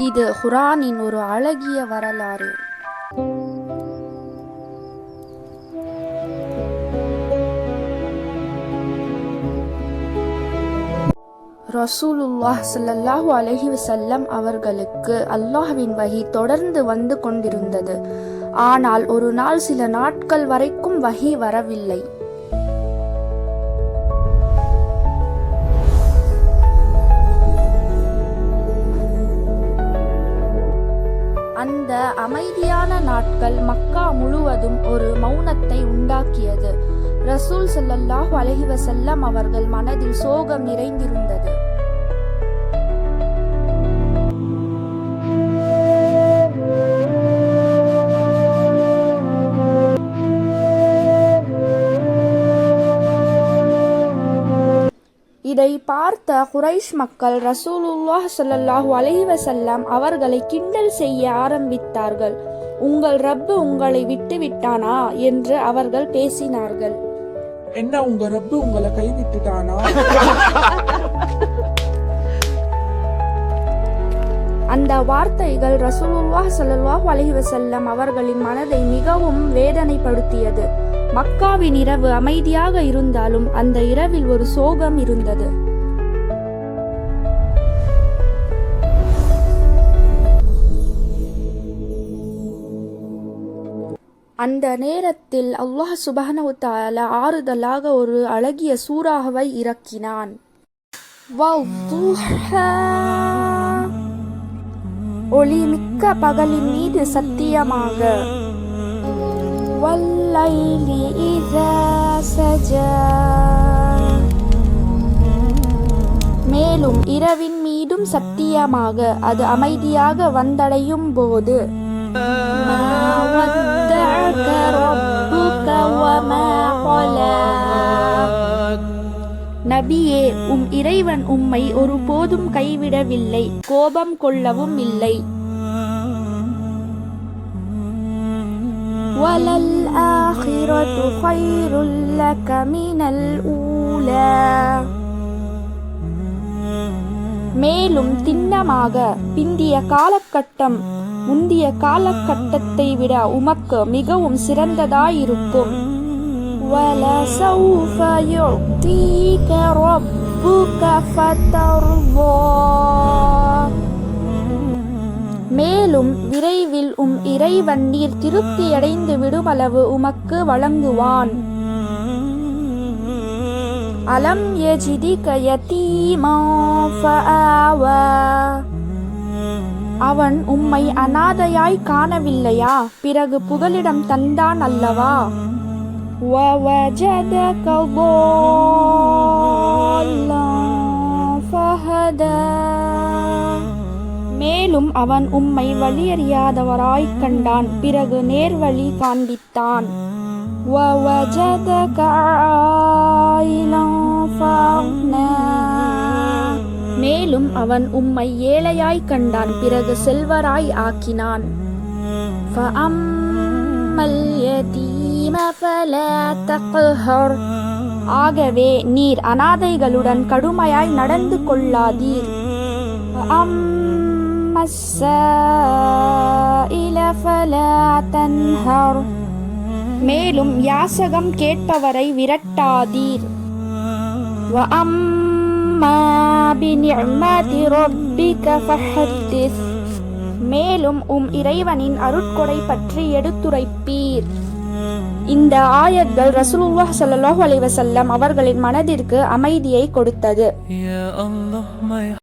இது குர்ஆனின் ஒரு அழகிய வரலாறு. ரசூலுல்லாஹ் ஸல்லல்லாஹு அலைஹி வஸல்லம் அவர்களுக்கு அல்லாஹ்வின் வஹி தொடர்ந்து வந்து கொண்டிருந்தது. ஆனால் ஒரு நாள் சில நாட்கள் வரைக்கும் வஹி வரவில்லை. அந்த அமைதியான நாட்கள் மக்கா முழுவதும் ஒரு மௌனத்தை உண்டாக்கியது. ரசூல் ஸல்லல்லாஹு அலைஹி வஸல்லம் அவர்கள் மனதில் சோகம் நிறைந்திருந்தது. இதை பார்த்த குரைஷ் மக்கள் ரசூலுல்லாஹ் ஸல்லல்லாஹு அலைஹி வஸல்லம் அவர்களை கிண்டல் செய்ய ஆரம்பித்தார்கள். உங்கள் ரப்பு உங்களை விட்டுவிட்டானா என்று அவர்கள் பேசினார்கள். என்ன, உங்க ரப்பு உங்களை கைவிட்டுட்டானா? அந்த வார்த்தைகள் ரசூலுல்லாஹ் ஸல்லல்லாஹு அலைஹி வஸல்லம் அவர்களின் மனதை மிகவும் வேதனைப்படுத்தியது. மக்காவின் இரவு அமைதியாக இருந்தாலும் அந்த இரவில் ஒரு சோகம் இருந்தது. அந்த நேரத்தில் அல்லாஹ் சுப்ஹானஹு வ தஆலா ஆறுதலாக ஒரு அழகிய சூறாவை இறக்கினான். ஒளிமிக்க பகலின் மீது சத்தியமாக, வல்லைலி இதா சஜா, மேலும் இரவின் மீதும் சத்தியமாக அது அமைதியாக வந்தடையும் போது, நபியே, இறைவன் உம்மை ஒருபோதும் கைவிடவில்லை, கோபம் கொள்ளவும் இல்லை. வலல்ஆகிரது கைருல் லக மினல் ஊலா, மேலும் திண்ணமாக பிந்திய காலகட்டம் முந்திய காலகட்டத்தை விட உமக்கு மிகவும் சிறந்ததாயிருக்கும். வலசௌஃப யு'தீக ரப்புக ஃபதர்தா, மேலும் விரைவில் இறைவன் நீர் திருப்தியடைந்து விடுமளவு உமக்கு வழங்குவான். அலம் யஜிதிக யதீமன் ஃபஆவா, அவன் உம்மை அநாதையாய் காணவில்லையா, பிறகு புகலிடம் தந்தான் அல்லவா. வவஜதக ضالًا ஃபஹதா, மேலும் அவன் உம்மை வழியறியாதவராய் கண்டான், பிறகு நேர்வழி காண்பித்தான். வவஜதக ஆயிலன் ஃபஅக்னா, மேலும் அவன் உம்மை ஏழையாய் கண்டான், பிறகு செல்வராய் ஆக்கினான். ஃபஅம்மல் யதீம ஃபலா தக்ஹர், ஆகவே நீர் அநாதைகளுடன் கடுமையாய் நடந்து கொள்ளாதீர். ஃபஅம்மஸ் ஸாயில ஃபலா தன்ஹர், மேலும் யாசகம் கேட்பவரை விரட்டாதீர். வஅம்மா பிநிஅமதி ரப்பிக ஃபஹத்திஸ், மேலும் இறைவனின் அருட்கொடை பற்றி எடுத்துரைப்பீர். இந்த ஆயத்கள் ரசூலுல்லாஹ் ஸல்லல்லாஹு அலைஹி வஸல்லம் அவர்களின் மனதிற்கு அமைதியை கொடுத்தது.